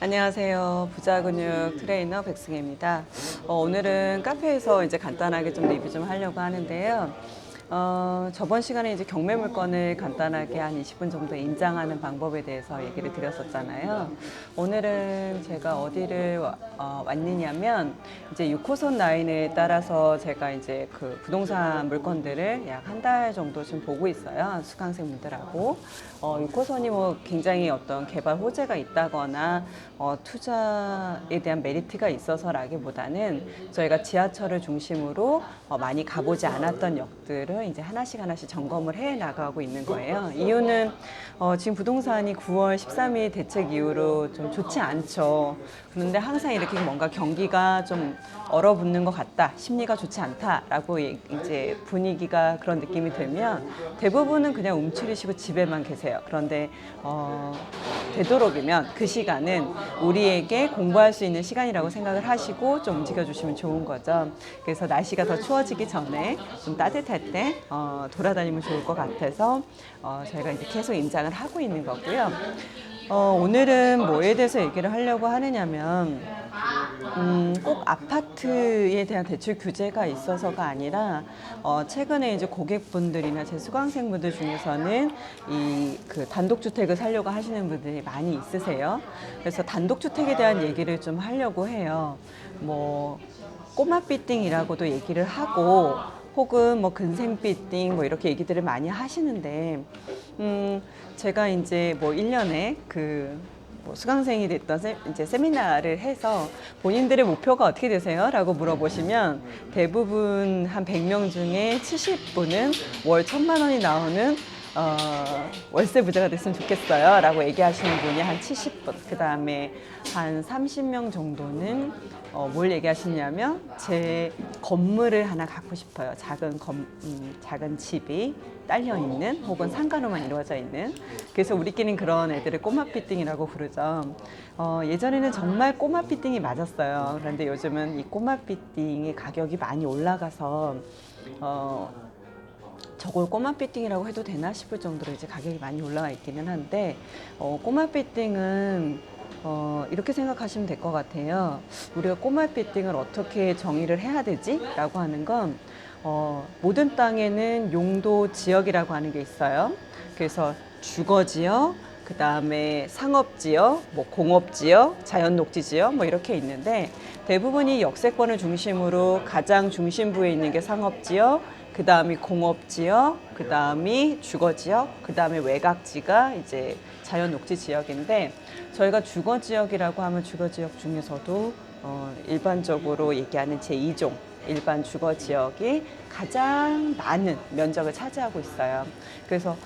안녕하세요. 부자근육 트레이너 백승혜입니다. 오늘은 카페에서 이제 간단하게 좀 리뷰 좀 하려고 하는데요. 저번 시간에 이제 경매 물건을 간단하게 한 20분 정도 임장하는 방법에 대해서 얘기를 드렸었잖아요. 오늘은 제가 어디를 왔느냐면 이제 6호선 라인에 따라서 제가 이제 그 부동산 물건들을 약 한 달 정도 좀 보고 있어요. 수강생분들하고. 6호선이 뭐 굉장히 어떤 개발 호재가 있다거나 투자에 대한 메리트가 있어서라기보다는 저희가 지하철을 중심으로 많이 가보지 않았던 역들을 이제 하나씩 점검을 해 나가고 있는 거예요. 이유는 지금 부동산이 9월 13일 대책 이후로 좀 좋지 않죠. 그런데 항상 이렇게 뭔가 경기가 좀 얼어붙는 것 같다, 심리가 좋지 않다라고 이제 분위기가 그런 느낌이 들면 대부분은 그냥 움츠리시고 집에만 계세요. 그런데 되도록이면 그 시간은 우리에게 공부할 수 있는 시간이라고 생각을 하시고 좀 움직여주시면 좋은 거죠. 그래서 날씨가 더 추워지기 전에 좀 따뜻할 때 돌아다니면 좋을 것 같아서 저희가 이제 계속 임장을 하고 있는 거고요. 오늘은 뭐에 대해서 얘기를 하려고 하느냐면 꼭 아파트에 대한 대출 규제가 있어서가 아니라 최근에 이제 고객분들이나 제 수강생분들 중에서는 이 그 단독주택을 살려고 하시는 분들이 많이 있으세요. 그래서 단독주택에 대한 얘기를 좀 하려고 해요. 뭐 꼬마 빌딩이라고도 얘기를 하고 혹은 뭐 근생 빌딩 뭐 이렇게 얘기들을 많이 하시는데 제가 이제 뭐 1년에 뭐 수강생이 됐던 이제 세미나를 해서 본인들의 목표가 어떻게 되세요? 라고 물어보시면 대부분 한 100명 중에 70분은 월 1,000만 원이 나오는 월세 부자가 됐으면 좋겠어요 라고 얘기하시는 분이 한 70분, 그 다음에 한 30명 정도는 뭘 얘기하시냐면 제 건물을 하나 갖고 싶어요. 작은 집이 딸려 있는 혹은 상가로만 이루어져 있는. 그래서 우리끼리는 그런 애들을 꼬마 피팅이라고 부르죠. 예전에는 정말 꼬마 피팅이 맞았어요. 그런데 요즘은 이 꼬마 피팅의 가격이 많이 올라가서 저걸 꼬마 피팅이라고 해도 되나 싶을 정도로 이제 가격이 많이 올라가 있기는 한데 꼬마 피팅은 이렇게 생각하시면 될 것 같아요. 우리가 꼬마 빌딩을 어떻게 정의를 해야 되지? 라고 하는 건 모든 땅에는 용도 지역이라고 하는 게 있어요. 그래서 주거지역, 그 다음에 상업지역, 뭐 공업지역, 자연녹지지역 뭐 이렇게 있는데 대부분이 역세권을 중심으로 가장 중심부에 있는 게 상업지역, 그 다음이 공업지역, 그 다음이 주거지역, 그 다음에 외곽지가 이제 자연녹지지역인데 저희가 주거지역이라고 하면 주거지역 중에서도 일반적으로 얘기하는 제2종 일반 주거지역이 가장 많은 면적을 차지하고 있어요. 그래서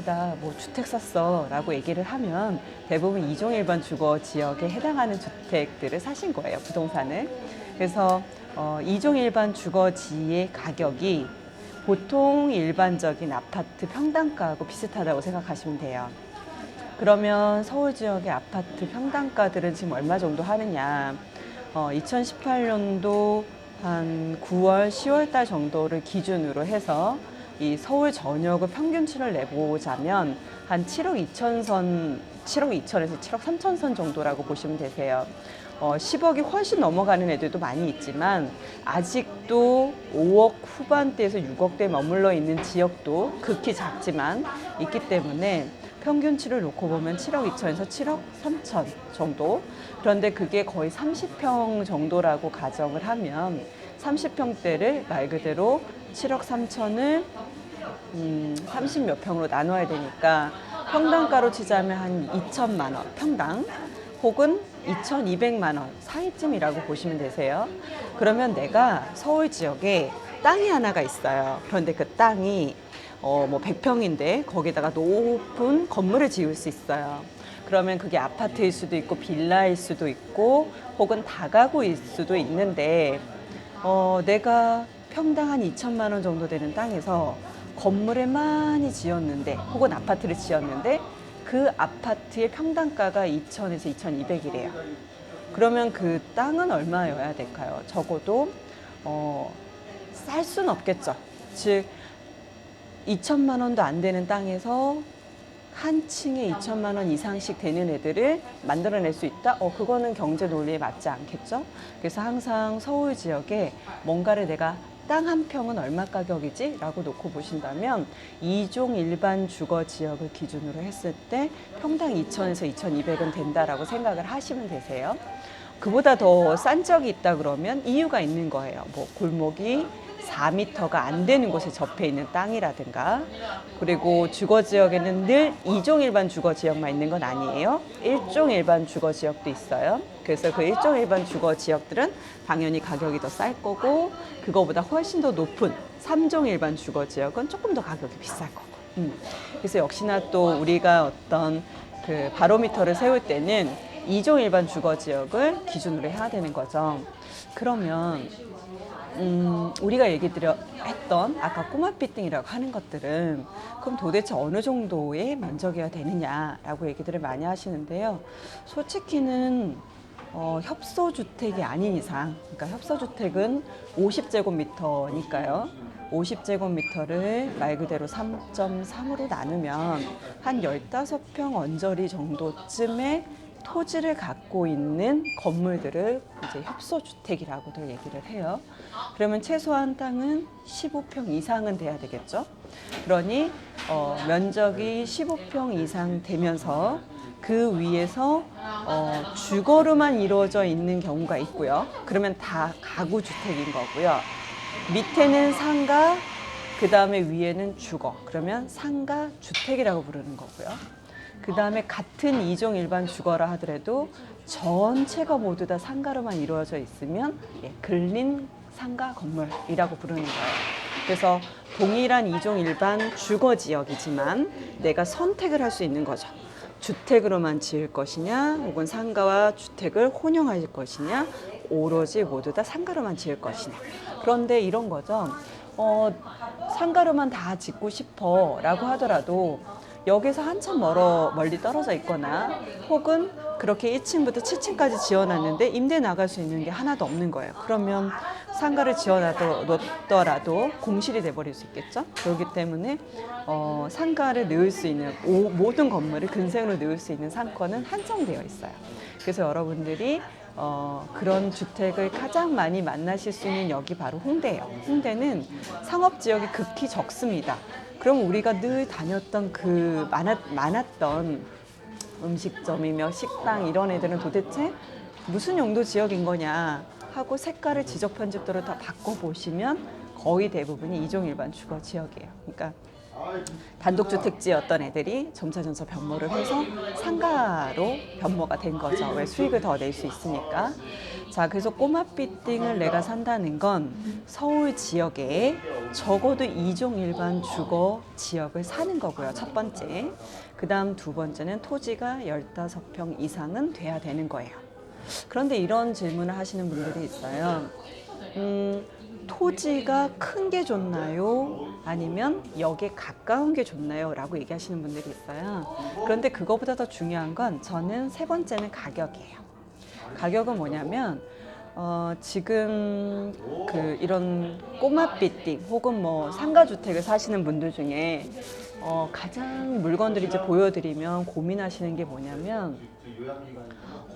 나 뭐 주택 샀어 라고 얘기를 하면 대부분 2종 일반 주거지역에 해당하는 주택들을 사신 거예요, 부동산을. 그래서 2종 일반 주거지의 가격이 보통 일반적인 아파트 평당가하고 비슷하다고 생각하시면 돼요. 그러면 서울 지역의 아파트 평당가들은 지금 얼마 정도 하느냐. 2018년도 한 9월, 10월 달 정도를 기준으로 해서 이 서울 전역을 평균치를 내보자면 한 7억 2천 선, 7억 2천에서 7억 3천 선 정도라고 보시면 되세요. 10억이 훨씬 넘어가는 애들도 많이 있지만 아직도 5억 후반대에서 6억대에 머물러 있는 지역도 극히 작지만 있기 때문에 평균치를 놓고 보면 7억 2천에서 7억 3천 정도. 그런데 그게 거의 30평 정도라고 가정을 하면 30평대를 말 그대로 7억 3천을 30몇 평으로 나눠야 되니까 평당가로 치자면 한 2천만 원 평당 혹은 2,200만 원 사이쯤이라고 보시면 되세요. 그러면 내가 서울 지역에 땅이 하나가 있어요. 그런데 그 땅이 뭐 100평인데 거기다가 높은 건물을 지을 수 있어요. 그러면 그게 아파트일 수도 있고 빌라일 수도 있고 혹은 다가구일 수도 있는데 내가 평당 한 2천만 원 정도 되는 땅에서 건물을 많이 지었는데 혹은 아파트를 지었는데 그 아파트의 평당가가 2천에서 2,200이래요. 그러면 그 땅은 얼마여야 될까요? 적어도 쌀 수는 없겠죠. 즉 2천만 원도 안 되는 땅에서 한 층에 2천만 원 이상씩 되는 애들을 만들어낼 수 있다? 그거는 경제 논리에 맞지 않겠죠? 그래서 항상 서울 지역에 뭔가를 내가 땅 한 평은 얼마 가격이지? 라고 놓고 보신다면 2종 일반 주거 지역을 기준으로 했을 때 평당 2,000에서 2,200은 된다라고 생각을 하시면 되세요. 그보다 더 싼 적이 있다 그러면 이유가 있는 거예요. 뭐 골목이 4m가 안 되는 곳에 접해 있는 땅이라든가, 그리고 주거 지역에는 늘 2종 일반 주거 지역만 있는 건 아니에요. 1종 일반 주거 지역도 있어요. 그래서 그 1종 일반 주거 지역들은 당연히 가격이 더 쌀 거고, 그거보다 훨씬 더 높은 3종 일반 주거 지역은 조금 더 가격이 비쌀 거고. 그래서 역시나 또 우리가 어떤 그 바로미터를 세울 때는 2종 일반 주거 지역을 기준으로 해야 되는 거죠. 그러면 우리가 했던 아까 꼬마 빌딩이라고 하는 것들은 그럼 도대체 어느 정도의 면적이어야 되느냐라고 얘기들을 많이 하시는데요. 솔직히는 협소주택이 아닌 이상, 그러니까 협소주택은 50제곱미터니까요. 50제곱미터를 말 그대로 3.3으로 나누면 한 15평 언저리 정도쯤의 토지를 갖고 있는 건물들을 이제 협소주택이라고들 얘기를 해요. 그러면 최소한 땅은 15평 이상은 돼야 되겠죠. 그러니 면적이 15평 이상 되면서 그 위에서 주거로만 이루어져 있는 경우가 있고요. 그러면 다 가구 주택인 거고요. 밑에는 상가, 그 다음에 위에는 주거. 그러면 상가 주택이라고 부르는 거고요. 그 다음에 같은 2종 일반 주거라 하더라도 전체가 모두 다 상가로만 이루어져 있으면 근린 상가 건물이라고 부르는 거예요. 그래서 동일한 2종 일반 주거 지역이지만 내가 선택을 할 수 있는 거죠. 주택으로만 지을 것이냐, 혹은 상가와 주택을 혼용할 것이냐, 오로지 모두 다 상가로만 지을 것이냐. 그런데 이런 거죠. 상가로만 다 짓고 싶어 라고 하더라도 여기서 한참 멀리 떨어져 있거나, 혹은 그렇게 1층부터 7층까지 지어놨는데 임대 나갈 수 있는 게 하나도 없는 거예요. 그러면 상가를 지어놨더라도 공실이 돼버릴 수 있겠죠. 그렇기 때문에 상가를 넣을 수 있는 모든 건물을 근생으로 넣을 수 있는 상권은 한정되어 있어요. 그래서 여러분들이 그런 주택을 가장 많이 만나실 수 있는 역이 바로 홍대예요. 홍대는 상업지역이 극히 적습니다. 그럼 우리가 늘 다녔던 그 많았던 음식점이며 식당 이런 애들은 도대체 무슨 용도 지역인 거냐 하고 색깔을 지적 편집도로 다 바꿔보시면 거의 대부분이 2종 일반 주거 지역이에요. 그러니까 단독주택지였던 애들이 점차 변모를 해서 상가로 변모가 된 거죠. 왜? 수익을 더 낼 수 있으니까. 자, 그래서 꼬마 빌딩을 내가 산다는 건 서울 지역에 적어도 2종 일반 주거 지역을 사는 거고요. 첫 번째. 그 다음 두 번째는 토지가 15평 이상은 돼야 되는 거예요. 그런데 이런 질문을 하시는 분들이 있어요. 토지가 큰 게 좋나요? 아니면 역에 가까운 게 좋나요? 라고 얘기하시는 분들이 있어요. 그런데 그거보다 더 중요한 건 저는 세 번째는 가격이에요. 가격은 뭐냐면 지금 이런 꼬마 빌딩 혹은 뭐 상가주택을 사시는 분들 중에 가장 물건들을 이제 보여드리면 고민하시는 게 뭐냐면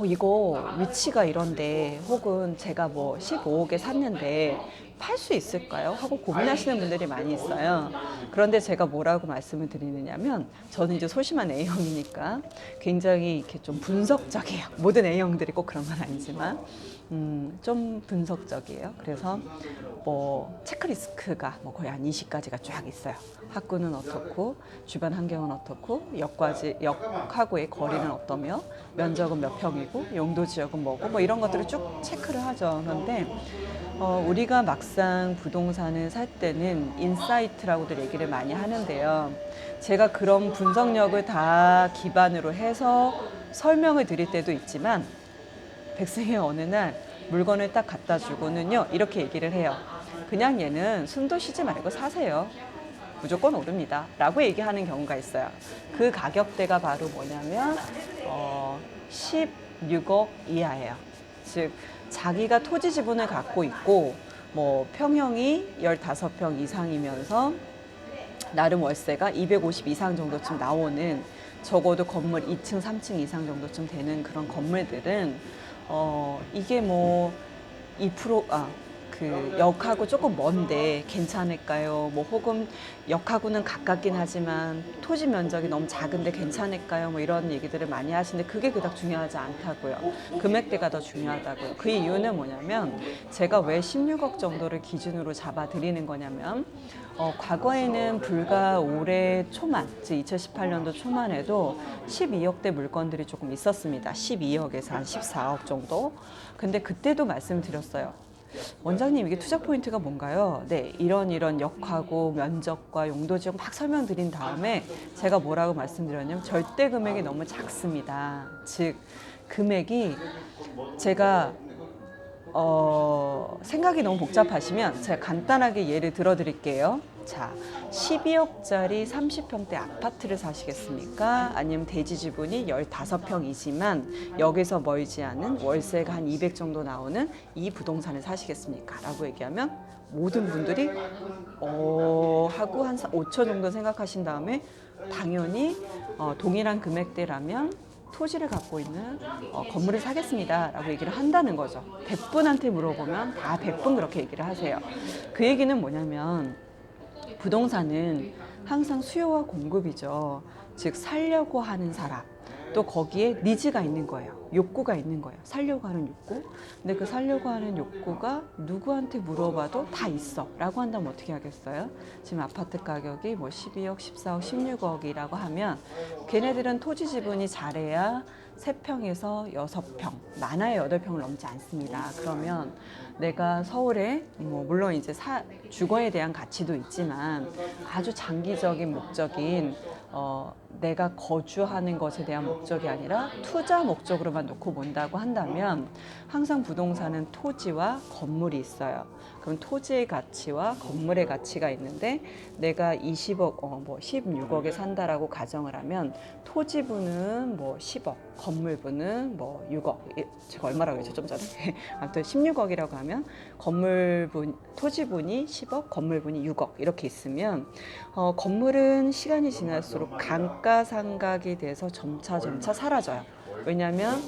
이거 위치가 이런데, 혹은 제가 뭐 15억에 샀는데 팔 수 있을까요? 하고 고민하시는 분들이 많이 있어요. 그런데 제가 뭐라고 말씀을 드리느냐면, 저는 이제 소심한 A형이니까 굉장히 이렇게 좀 분석적이에요. 모든 A형들이 꼭 그런 건 아니지만 좀 분석적이에요. 그래서 뭐 체크리스트가 뭐 거의 한 20가지가 쫙 있어요. 학구는 어떻고, 주변 환경은 어떻고, 역하고의 거리는 어떠며, 면적은 몇 평이고, 용도 지역은 뭐고, 뭐 이런 것들을 쭉 체크를 하죠. 그런데 우리가 막상 부동산을 살 때는 인사이트라고들 얘기를 많이 하는데요. 제가 그런 분석력을 다 기반으로 해서 설명을 드릴 때도 있지만, 백승의 어느 날 물건을 딱 갖다 주고는요, 이렇게 얘기를 해요. 그냥 얘는 숨도 쉬지 말고 사세요. 무조건 오릅니다. 라고 얘기하는 경우가 있어요. 그 가격대가 바로 뭐냐면 16억 이하예요. 즉 자기가 토지 지분을 갖고 있고 뭐 평형이 15평 이상이면서 나름 월세가 250 이상 정도쯤 나오는 적어도 건물 2층, 3층 이상 정도쯤 되는 그런 건물들은 이게 뭐 2%, 그 역하고 조금 먼데 괜찮을까요? 뭐 혹은 역하고는 가깝긴 하지만 토지 면적이 너무 작은데 괜찮을까요? 뭐 이런 얘기들을 많이 하시는데 그게 그닥 중요하지 않다고요. 금액대가 더 중요하다고요. 그 이유는 뭐냐면 제가 왜 16억 정도를 기준으로 잡아 드리는 거냐면 과거에는 불과 올해 초만, 즉 2018년도 초만 해도 12억대 물건들이 조금 있었습니다. 12억에서 한 14억 정도. 근데 그때도 말씀드렸어요. 원장님, 이게 투자 포인트가 뭔가요? 네, 이런 역하고 면적과 용도 지역 막 설명드린 다음에 제가 뭐라고 말씀드렸냐면 절대 금액이 너무 작습니다. 즉 금액이 제가 생각이 너무 복잡하시면 제가 간단하게 예를 들어 드릴게요. 자, 12억짜리 30평대 아파트를 사시겠습니까? 아니면 대지 지분이 15평이지만 여기서 멀지 않은 월세가 한 200 정도 나오는 이 부동산을 사시겠습니까? 라고 얘기하면 모든 분들이 하고 한 5초 정도 생각하신 다음에 당연히 동일한 금액대라면 토지를 갖고 있는 건물을 사겠습니다 라고 얘기를 한다는 거죠. 100분한테 물어보면 다 100분 그렇게 얘기를 하세요. 그 얘기는 뭐냐면 부동산은 항상 수요와 공급이죠. 즉 살려고 하는 사람, 또 거기에 니즈가 있는 거예요. 욕구가 있는 거예요. 살려고 하는 욕구. 근데 그 살려고 하는 욕구가 누구한테 물어봐도 다 있어 라고 한다면 어떻게 하겠어요? 지금 아파트 가격이 뭐 12억, 14억, 16억이라고 하면 걔네들은 토지 지분이 잘해야 3평에서 6평, 많아야 8평을 넘지 않습니다. 그러면 내가 서울에 뭐 물론 이제 주거에 대한 가치도 있지만 아주 장기적인 목적인 내가 거주하는 것에 대한 목적이 아니라 투자 목적으로만 놓고 본다고 한다면 항상 부동산은 토지와 건물이 있어요. 그럼 토지의 가치와 건물의 가치가 있는데 내가 20억, 뭐 16억에 산다라고 가정을 하면 토지분은 뭐 10억, 건물분은 뭐 6억. 제가 얼마라고 했죠 좀 전에? 아무튼 16억이라고 하면 토지분이 10억, 건물분이 6억 이렇게 있으면 건물은 시간이 지날수록 감가상각이 돼서 점차 사라져요. 왜냐하면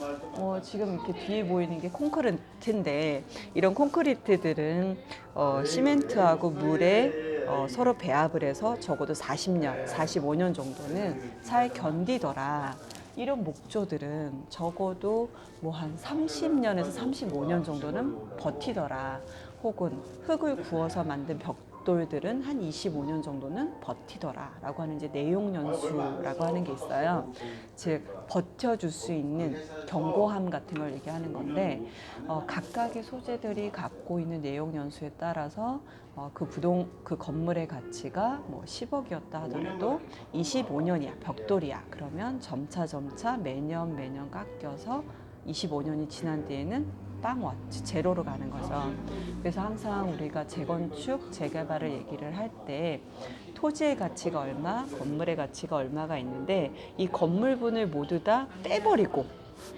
지금 이렇게 뒤에 보이는 게 콘크리트인데 이런 콘크리트들은 시멘트하고 물에 서로 배합을 해서 적어도 40년, 45년 정도는 잘 견디더라. 이런 목조들은 적어도 뭐 한 30년에서 35년 정도는 버티더라. 혹은 흙을 구워서 만든 벽돌들은 한 25년 정도는 버티더라 라고 하는 이제 내용연수라고 하는 게 있어요. 즉 버텨줄 수 있는 견고함 같은 걸 얘기하는 건데 각각의 소재들이 갖고 있는 내용연수에 따라서 그 건물의 가치가 뭐 10억이었다 하더라도 25년이야 벽돌이야 그러면 점차 매년 깎여서 25년이 지난 뒤에는 빵원, 제로로 가는 거죠. 그래서 항상 우리가 재건축, 재개발을 얘기를 할 때 토지의 가치가 얼마, 건물의 가치가 얼마가 있는데 이 건물분을 모두 다 떼버리고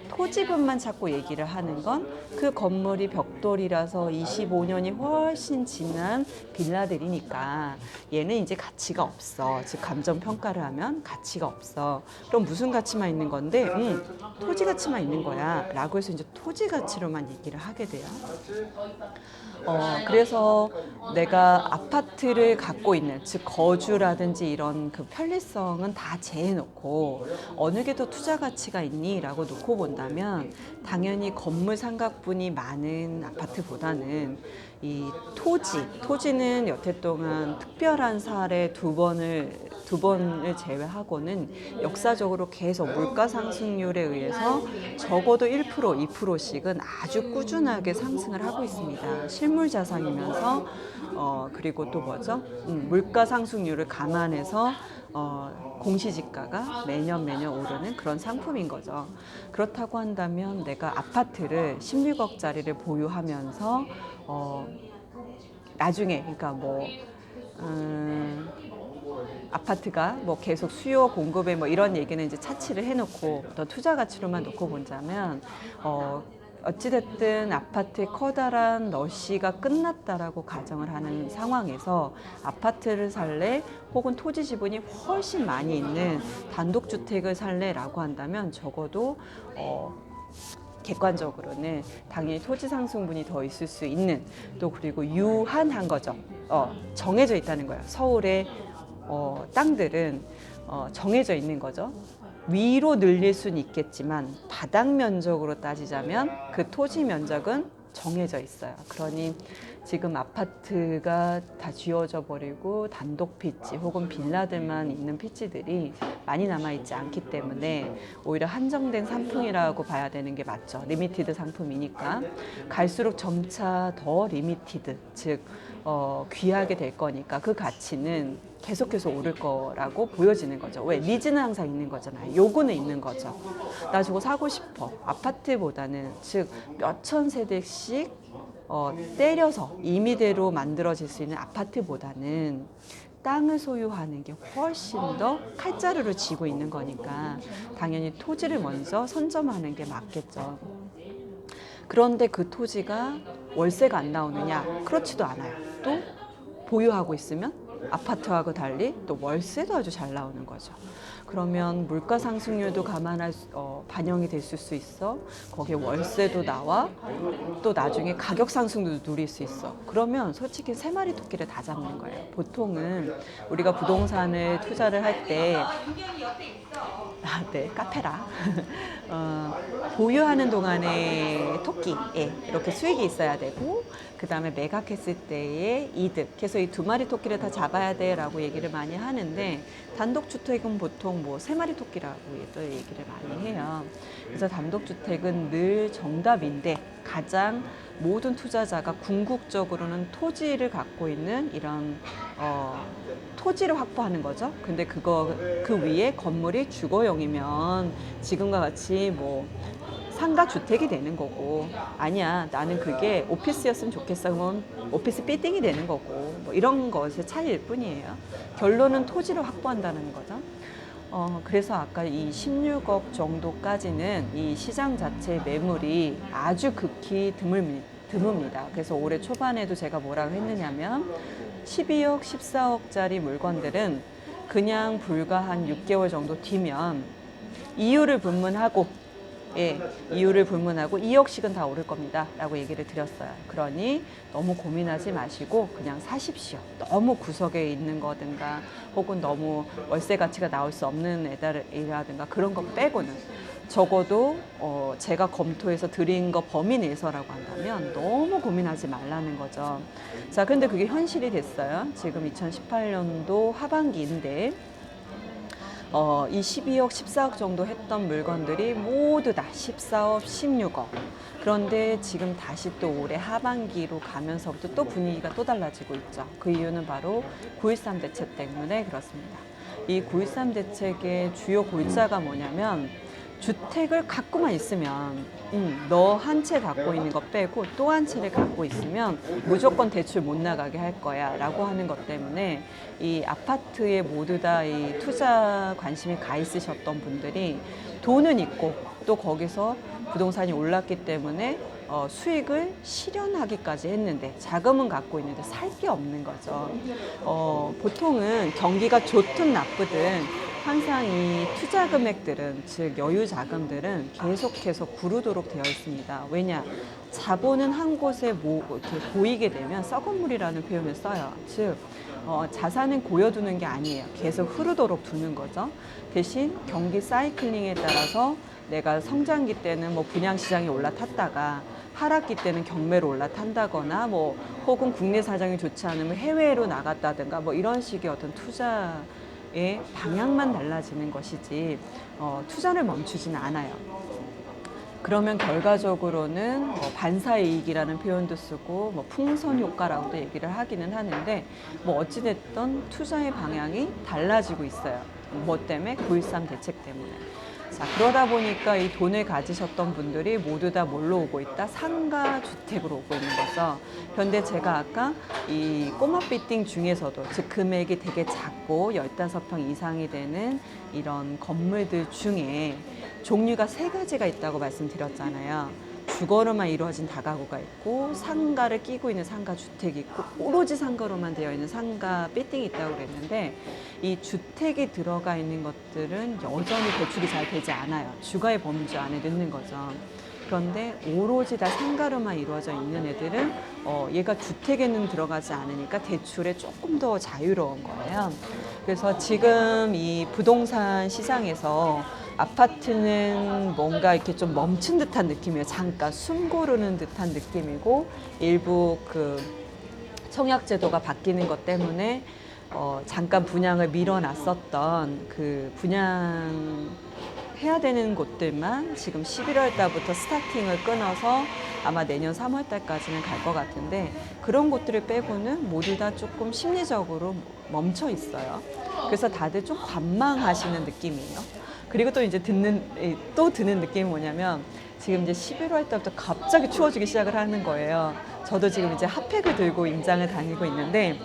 토지분만 자꾸 얘기를 하는 건 그 건물이 벽돌이라서 25년이 훨씬 지난 빌라들이니까 얘는 이제 가치가 없어. 즉 감정평가를 하면 가치가 없어. 그럼 무슨 가치만 있는 건데? 토지 가치만 있는 거야 라고 해서 이제 토지 가치로만 얘기를 하게 돼요. 그래서 내가 아파트를 갖고 있는 즉 거주라든지 이런 그 편리성은 다 제해놓고 어느 게 더 투자 가치가 있니? 라고 놓고 본다면 당연히 건물 삼각분이 많은 아파트보다는 이 토지는 여태 동안 특별한 사례 두 번을 제외하고는 역사적으로 계속 물가 상승률에 의해서 적어도 1%, 2%씩은 아주 꾸준하게 상승을 하고 있습니다. 실물 자산이면서 그리고 또 뭐죠? 물가 상승률을 감안해서 공시지가가 매년 오르는 그런 상품인 거죠. 그렇다고 한다면 내가 아파트를 16억짜리를 보유하면서 나중에 그러니까 아파트가 뭐 계속 수요 공급에 뭐 이런 얘기는 이제 차치를 해놓고 더 투자 가치로만 놓고 본다면 어찌됐든 아파트의 커다란 러시가 끝났다라고 가정을 하는 상황에서 아파트를 살래 혹은 토지 지분이 훨씬 많이 있는 단독주택을 살래라고 한다면 적어도 객관적으로는 당연히 토지 상승분이 더 있을 수 있는, 또 그리고 유한한 거죠. 정해져 있다는 거예요. 서울의 땅들은 정해져 있는 거죠. 위로 늘릴 수는 있겠지만 바닥 면적으로 따지자면 그 토지 면적은 정해져 있어요. 그러니 지금 아파트가 다 지어져 버리고 단독 피지 혹은 빌라들만 있는 피지들이 많이 남아있지 않기 때문에 오히려 한정된 상품이라고 봐야 되는 게 맞죠. 리미티드 상품이니까 갈수록 점차 더 리미티드, 즉 귀하게 될 거니까 그 가치는 계속해서 오를 거라고 보여지는 거죠. 왜? 니즈는 항상 있는 거잖아요. 요구는 있는 거죠. 나 저거 사고 싶어. 아파트보다는, 즉 몇천 세대씩 때려서 임의대로 만들어질 수 있는 아파트보다는 땅을 소유하는 게 훨씬 더 칼자루를 쥐고 있는 거니까 당연히 토지를 먼저 선점하는 게 맞겠죠. 그런데 그 토지가 월세가 안 나오느냐? 그렇지도 않아요. 또 보유하고 있으면 아파트하고 달리 또 월세도 아주 잘 나오는 거죠. 그러면 물가 상승률도 반영이 됐을 수 있어. 거기에 월세도 나와. 또 나중에 가격 상승도 누릴 수 있어. 그러면 솔직히 세 마리 토끼를 다 잡는 거예요. 보통은 우리가 부동산을 투자를 할 때 네, 카페라. 보유하는 동안에 토끼에 이렇게 수익이 있어야 되고, 그 다음에 매각했을 때의 이득. 그래서 이 두 마리 토끼를 다 잡아야 돼라고 얘기를 많이 하는데, 단독주택은 보통 뭐 세 마리 토끼라고 또 얘기를 많이 해요. 그래서 단독주택은 늘 정답인데, 가장 모든 투자자가 궁극적으로는 토지를 갖고 있는 이런 토지를 확보하는 거죠. 근데 그 위에 건물이 주거용이면 지금과 같이 뭐 상가 주택이 되는 거고, 아니야 나는 그게 오피스였으면 좋겠어, 그건 오피스 빌딩이 되는 거고, 뭐 이런 것의 차이일 뿐이에요. 결론은 토지를 확보한다는 거죠. 그래서 아까 이 16억 정도까지는 이 시장 자체의 매물이 아주 극히 드뭅니다. 그래서 올해 초반에도 제가 뭐라고 했느냐면 12억, 14억짜리 물건들은 그냥 불과 한 6개월 정도 뒤면 이유를 불문하고 2억씩은 다 오를 겁니다 라고 얘기를 드렸어요. 그러니 너무 고민하지 마시고 그냥 사십시오. 너무 구석에 있는 거든가 혹은 너무 월세 가치가 나올 수 없는 애들이라든가 그런 거 빼고는, 적어도 제가 검토해서 드린 거 범위 내에서라고 한다면 너무 고민하지 말라는 거죠. 자, 근데 그게 현실이 됐어요. 지금 2018년도 하반기인데 이 12억, 14억 정도 했던 물건들이 모두 다 14억, 16억. 그런데 지금 다시 또 올해 하반기로 가면서부터 또 분위기가 또 달라지고 있죠. 그 이유는 바로 9.13 대책 때문에 그렇습니다. 이 9.13 대책의 주요 골자가 뭐냐면, 주택을 갖고만 있으면 너 한 채 갖고 있는 거 빼고 또 한 채를 갖고 있으면 무조건 대출 못 나가게 할 거야 라고 하는 것 때문에 이 아파트에 모두 다 이 투자 관심이 가 있으셨던 분들이 돈은 있고 또 거기서 부동산이 올랐기 때문에 수익을 실현하기까지 했는데 자금은 갖고 있는데 살 게 없는 거죠. 보통은 경기가 좋든 나쁘든 항상 이 투자 금액들은, 즉 여유 자금들은 계속해서 구르도록 되어 있습니다. 왜냐? 자본은 한 곳에 이렇게 보이게 되면 썩은 물이라는 표현을 써요. 즉 자산은 고여두는 게 아니에요. 계속 흐르도록 두는 거죠. 대신 경기 사이클링에 따라서 내가 성장기 때는 뭐 분양시장이 올라탔다가 하락기 때는 경매로 올라탄다거나 뭐 혹은 국내 사정이 좋지 않으면 해외로 나갔다든가 뭐 이런 식의 어떤 투자의 방향만 달라지는 것이지 투자를 멈추지는 않아요. 그러면 결과적으로는 뭐 반사이익이라는 표현도 쓰고 뭐 풍선 효과라고도 얘기를 하기는 하는데, 뭐 어찌됐든 투자의 방향이 달라지고 있어요. 뭐 때문에? 9.13 대책 때문에. 자, 그러다 보니까 이 돈을 가지셨던 분들이 모두 다 뭘로 오고 있다? 상가 주택으로 오고 있는 거죠. 그런데 제가 아까 이 꼬마 빌딩 중에서도, 즉 금액이 되게 작고 15평 이상이 되는 이런 건물들 중에 종류가 3가지가 있다고 말씀드렸잖아요. 주거로만 이루어진 다가구가 있고 상가를 끼고 있는 상가 주택이 있고 오로지 상가로만 되어 있는 상가 빌딩이 있다고 그랬는데 이 주택이 들어가 있는 것들은 여전히 대출이 잘 되지 않아요. 주거의 범주 안에 넣는 거죠. 그런데 오로지 다 상가로만 이루어져 있는 애들은 얘가 주택에는 들어가지 않으니까 대출에 조금 더 자유로운 거예요. 그래서 지금 이 부동산 시장에서 아파트는 뭔가 이렇게 좀 멈춘 듯한 느낌이에요. 잠깐 숨 고르는 듯한 느낌이고 일부 그 청약제도가 바뀌는 것 때문에 잠깐 분양을 밀어놨었던 그 분양 해야 되는 곳들만 지금 11월 달부터 스타팅을 끊어서 아마 내년 3월 달까지는 갈 것 같은데 그런 곳들을 빼고는 모두 다 조금 심리적으로 멈춰 있어요. 그래서 다들 좀 관망하시는 느낌이에요. 그리고 또 이제 드는 느낌이 뭐냐면 지금 이제 11월 달부터 갑자기 추워지기 시작을 하는 거예요. 저도 지금 이제 핫팩을 들고 임장을 다니고 있는데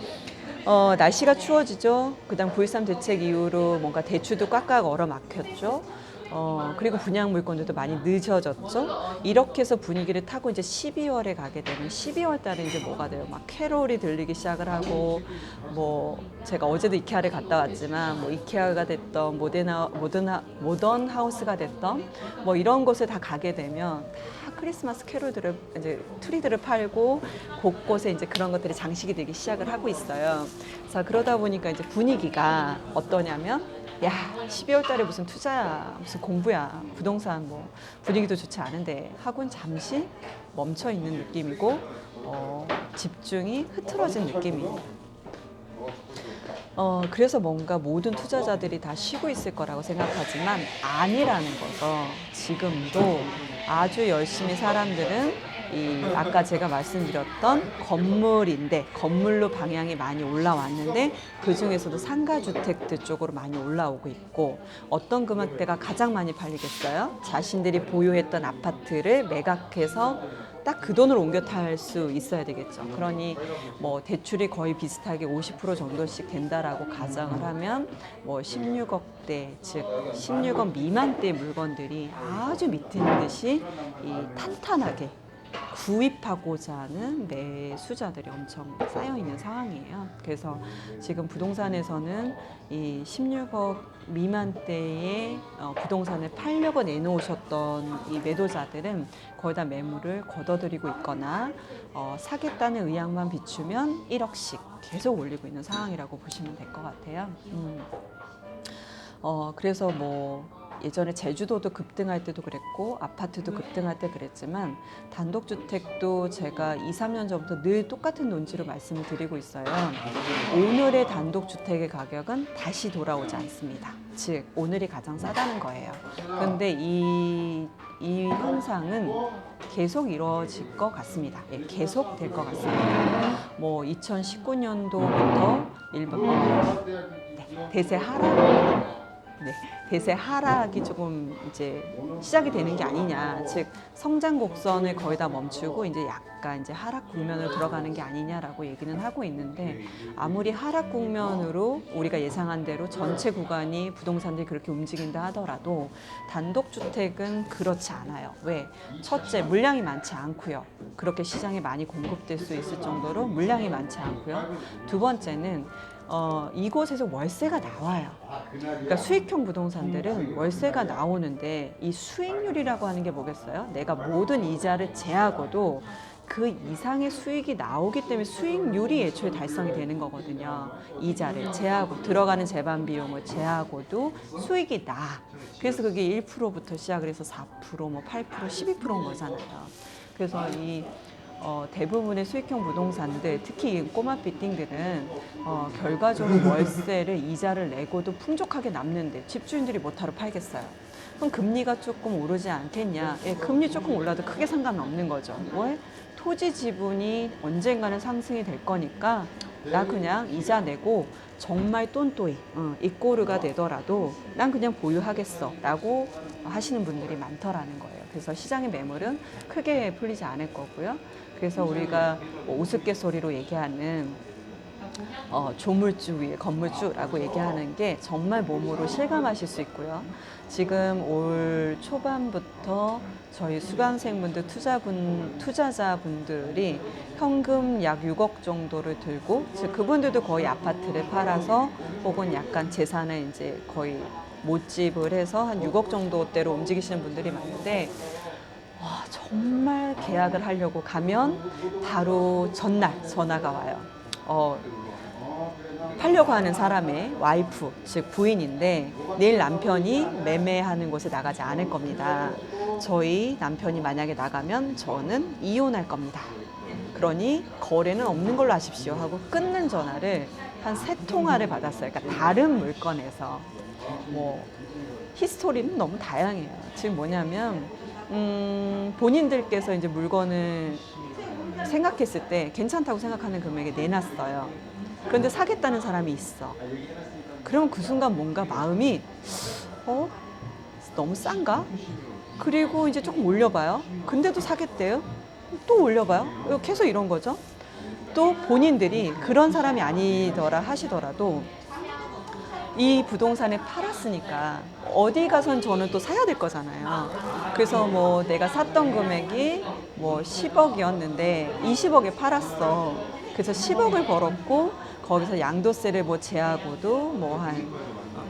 날씨가 추워지죠. 그다음 9.13 대책 이후로 뭔가 대출도 꽉꽉 얼어막혔죠. 그리고 분양 물건들도 많이 늦어졌죠. 이렇게 해서 분위기를 타고 이제 12월에 가게 되면 12월 달에 이제 뭐가 돼요? 막 캐롤이 들리기 시작을 하고 뭐 제가 어제도 이케아를 갔다 왔지만 뭐 이케아가 됐던 모던 하우스가 됐던 뭐 이런 곳에 다 가게 되면 다 크리스마스 캐롤들을 이제 트리들을 팔고 곳곳에 이제 그런 것들이 장식이 되기 시작을 하고 있어요. 자, 그러다 보니까 이제 분위기가 어떠냐면 야, 12월 달에 무슨 투자야, 무슨 공부야, 부동산 뭐 분위기도 좋지 않은데 하고는 잠시 멈춰 있는 느낌이고 집중이 흐트러진 느낌이에요. 그래서 뭔가 모든 투자자들이 다 쉬고 있을 거라고 생각하지만 아니라는 거죠. 지금도 아주 열심히 사람들은 아까 제가 말씀드렸던 건물인데 건물로 방향이 많이 올라왔는데 그 중에서도 상가주택들 쪽으로 많이 올라오고 있고 어떤 금액대가 가장 많이 팔리겠어요? 자신들이 보유했던 아파트를 매각해서 딱 그 돈을 옮겨 탈 수 있어야 되겠죠. 그러니 뭐 대출이 거의 비슷하게 50% 정도씩 된다라고 가정을 하면 뭐 16억대, 즉 16억 미만대의 물건들이 아주 밑인 듯이 탄탄하게 구입하고자 하는 매수자들이 엄청 쌓여 있는 상황이에요. 그래서 지금 부동산에서는 이 16억 미만대의 부동산을 팔려고 내놓으셨던 이 매도자들은 거의 다 매물을 걷어들이고 있거나 사겠다는 의향만 비추면 1억씩 계속 올리고 있는 상황이라고 보시면 될 것 같아요. 그래서 뭐 예전에 제주도도 급등할 때도 그랬고 아파트도 급등할 때 그랬지만 단독주택도 제가 2, 3년 전부터 늘 똑같은 논지로 말씀을 드리고 있어요. 오늘의 단독주택의 가격은 다시 돌아오지 않습니다. 즉 오늘이 가장 싸다는 거예요. 그런데 이 현상은 계속 이루어질 것 같습니다. 예, 계속 될 것 같습니다. 뭐 2019년도부터 대세 하락 대세 하락이 조금 이제 시작이 되는 게 아니냐, 즉 성장 곡선을 거의 다 멈추고 이제 약간 이제 하락 국면으로 들어가는 게 아니냐라고 얘기는 하고 있는데 아무리 하락 국면으로 우리가 예상한 대로 전체 구간이 부동산들이 그렇게 움직인다 하더라도 단독주택은 그렇지 않아요. 왜? 첫째, 물량이 많지 않고요. 그렇게 시장에 많이 공급될 수 있을 정도로 물량이 많지 않고요. 두 번째는 이곳에서 월세가 나와요. 그러니까 수익형 부동산들은 월세가 나오는데 이 수익률이라고 하는 게 뭐겠어요? 내가 모든 이자를 제하고도 그 이상의 수익이 나오기 때문에 수익률이 애초에 달성이 되는 거거든요. 이자를 제하고 들어가는 재반 비용을 제하고도 수익이 나. 그래서 그게 1%부터 시작을 해서 4%, 뭐 8%, 12%인 거잖아요. 그래서 대부분의 수익형 부동산들, 특히 꼬마 빌딩들은 결과적으로 월세를 이자를 내고도 풍족하게 남는데 집주인들이 뭐하러 팔겠어요? 그럼 금리가 조금 오르지 않겠냐? 예, 금리 조금 올라도 크게 상관없는 거죠. 왜? 토지 지분이 언젠가는 상승이 될 거니까 나 그냥 이자 내고 정말 똔똔이 입고르가 되더라도 난 그냥 보유하겠어 라고 하시는 분들이 많더라는 거예요. 그래서 시장의 매물은 크게 풀리지 않을 거고요. 그래서 우리가 우스갯소리로 얘기하는 조물주 위에 건물주라고 얘기하는 게 정말 몸으로 실감하실 수 있고요. 지금 올 초반부터 저희 수강생분들, 투자자분들이 현금 약 6억 정도를 들고, 즉 그분들도 거의 아파트를 팔아서 혹은 약간 재산을 이제 거의 모집을 해서 한 6억 정도대로 움직이시는 분들이 많은데, 정말 계약을 하려고 가면 바로 전날 전화가 와요. 팔려고 하는 사람의 와이프, 즉 부인인데 내일 남편이 매매하는 곳에 나가지 않을 겁니다. 저희 남편이 만약에 나가면 저는 이혼할 겁니다. 그러니 거래는 없는 걸로 아십시오 하고 끊는 전화를 한 3통화를 받았어요. 그러니까 다른 물건에서. 히스토리는 너무 다양해요. 지금 뭐냐면 본인들께서 이제 물건을 생각했을 때 괜찮다고 생각하는 금액에 내놨어요. 그런데 사겠다는 사람이 있어. 그러면 그 순간 뭔가 마음이 너무 싼가? 그리고 이제 조금 올려봐요. 근데도 사겠대요. 또 올려봐요. 계속 이런 거죠. 또 본인들이 그런 사람이 아니더라 하시더라도 이 부동산을 팔았으니까 어디 가선 저는 또 사야 될 거잖아요. 그래서 뭐 내가 샀던 금액이 뭐 10억이었는데 20억에 팔았어. 그래서 10억을 벌었고 거기서 양도세를 뭐 제하고도 뭐 한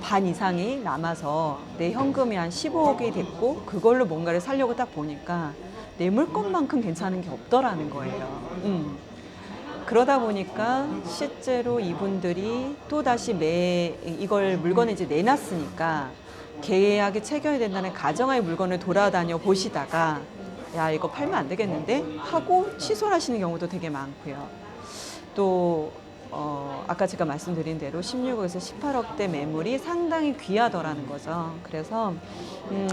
반 이상이 남아서 내 현금이 한 15억이 됐고 그걸로 뭔가를 사려고 딱 보니까 내 물건만큼 괜찮은 게 없더라는 거예요. 그러다 보니까 실제로 이분들이 또다시 이걸 물건을 이제 내놨으니까 계약에 체결이 된다는 가정하에 물건을 돌아다녀 보시다가 야, 이거 팔면 안 되겠는데? 하고 취소를 하시는 경우도 되게 많고요. 또 아까 제가 말씀드린 대로 16억에서 18억대 매물이 상당히 귀하더라는 거죠. 그래서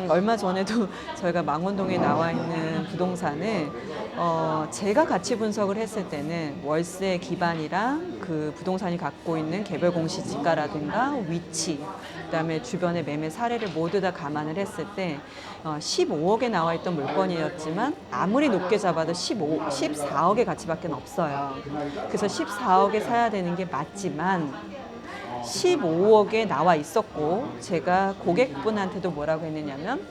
얼마 전에도 저희가 망원동에 나와 있는 부동산을 제가 가치 분석을 했을 때는 월세 기반이랑 그 부동산이 갖고 있는 개별 공시 지가라든가 위치, 그다음에 주변의 매매 사례를 모두 다 감안을 했을 때 15억에 나와 있던 물건이었지만 아무리 높게 잡아도 14억의 가치밖에 없어요. 그래서 14억에 사야 되는 게 맞지만 15억에 나와 있었고 제가 고객분한테도 뭐라고 했느냐면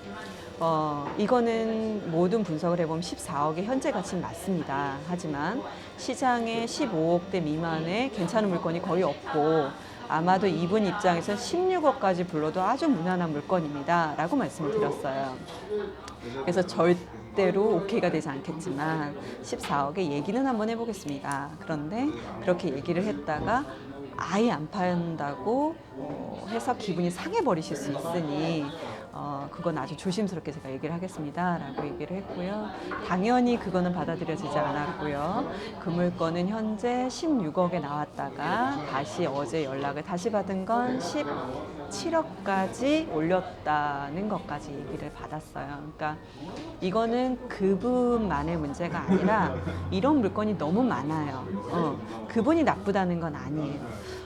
이거는 모든 분석을 해보면 14억의 현재 가치는 맞습니다. 하지만 시장에 15억대 미만의 괜찮은 물건이 거의 없고 아마도 이분 입장에서 16억까지 불러도 아주 무난한 물건입니다. 라고 말씀을 드렸어요. 그래서 절대로 오케이가 되지 않겠지만 14억의 얘기는 한번 해보겠습니다. 그런데 그렇게 얘기를 했다가 아예 안 판다고 해서 기분이 상해버리실 수 있으니 그건 아주 조심스럽게 제가 얘기를 하겠습니다 라고 얘기를 했고요. 당연히 그거는 받아들여지지 않았고요. 그 물건은 현재 16억에 나왔다가 다시 어제 연락을 다시 받은 건 17억까지 올렸다는 것까지 얘기를 받았어요. 그러니까 이거는 그분만의 문제가 아니라 이런 물건이 너무 많아요. 그분이 나쁘다는 건 아니에요.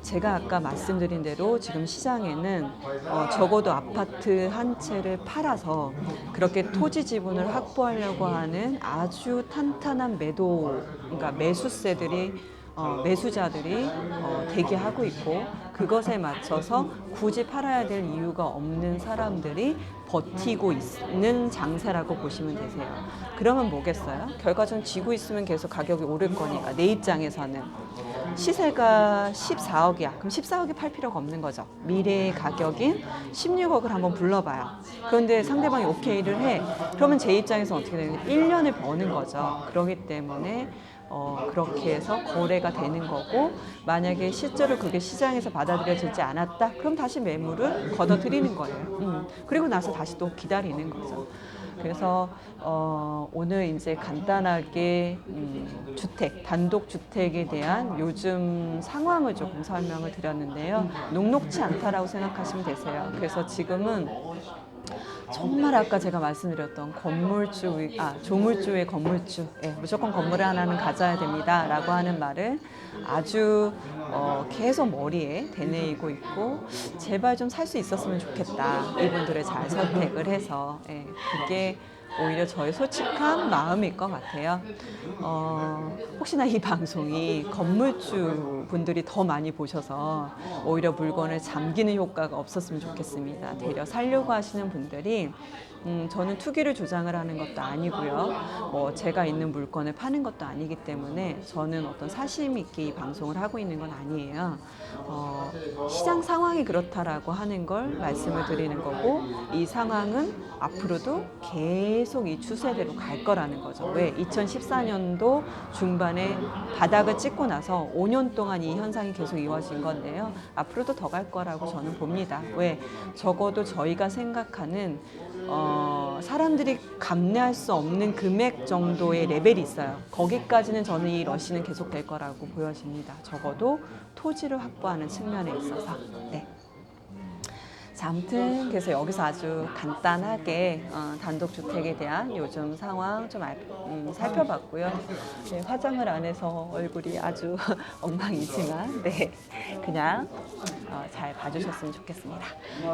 제가 아까 말씀드린 대로 지금 시장에는 적어도 아파트 한 채를 팔아서 그렇게 토지 지분을 확보하려고 하는 아주 탄탄한 그러니까 매수자들이 대기하고 있고 그것에 맞춰서 굳이 팔아야 될 이유가 없는 사람들이 버티고 있는 장세라고 보시면 되세요. 그러면 뭐겠어요? 결과적으로 지고 있으면 계속 가격이 오를 거니까 내 입장에서는 시세가 14억이야. 그럼 14억에 팔 필요가 없는 거죠. 미래의 가격인 16억을 한번 불러봐요. 그런데 상대방이 오케이를 해. 그러면 제 입장에서 어떻게 되냐면 1년을 버는 거죠. 그렇기 때문에 그렇게 해서 거래가 되는 거고 만약에 실제로 그게 시장에서 받아들여지지 않았다? 그럼 다시 매물을 걷어들이는 거예요. 그리고 나서 다시 또 기다리는 거죠. 그래서 오늘 이제 간단하게 단독주택에 대한 요즘 상황을 조금 설명을 드렸는데요. 녹록치 않다라고 생각하시면 되세요. 그래서 지금은 정말 아까 제가 말씀드렸던 조물주의 건물주, 무조건 건물을 하나는 가져야 됩니다 라고 하는 말을 아주 계속 머리에 되뇌이고 있고 제발 좀 살 수 있었으면 좋겠다. 이분들을 잘 선택을 해서 그게 오히려 저의 솔직한 마음일 것 같아요. 혹시나 이 방송이 건물주 분들이 더 많이 보셔서 오히려 물건을 잠기는 효과가 없었으면 좋겠습니다. 되려 살려고 하시는 분들이 저는 투기를 주장을 하는 것도 아니고요. 제가 있는 물건을 파는 것도 아니기 때문에 저는 어떤 사심 있게 이 방송을 하고 있는 건 아니에요. 시장 상황이 그렇다라고 하는 걸 말씀을 드리는 거고 이 상황은 앞으로도 계속 이 추세대로 갈 거라는 거죠. 왜? 2014년도 중반에 바닥을 찍고 나서 5년 동안 이 현상이 계속 이어진 건데요. 앞으로도 더 갈 거라고 저는 봅니다. 왜? 적어도 저희가 생각하는 사람들이 감내할 수 없는 금액 정도의 레벨이 있어요. 거기까지는 저는 이 러시는 계속될 거라고 보여집니다. 적어도 토지를 확보하는 측면에 있어서. 네. 자, 아무튼 그래서 여기서 아주 간단하게 단독주택에 대한 요즘 상황 좀 살펴봤고요. 네, 화장을 안 해서 얼굴이 아주 엉망이지만 네, 그냥 잘 봐주셨으면 좋겠습니다.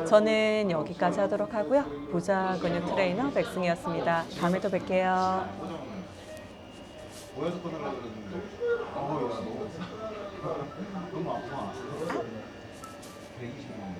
저는 여기까지 하도록 하고요. 부자 근육 트레이너 백승희였습니다. 다음에 또 뵐게요. 모여서 끊으려고 그랬는데 야 너무 너무 아파 120만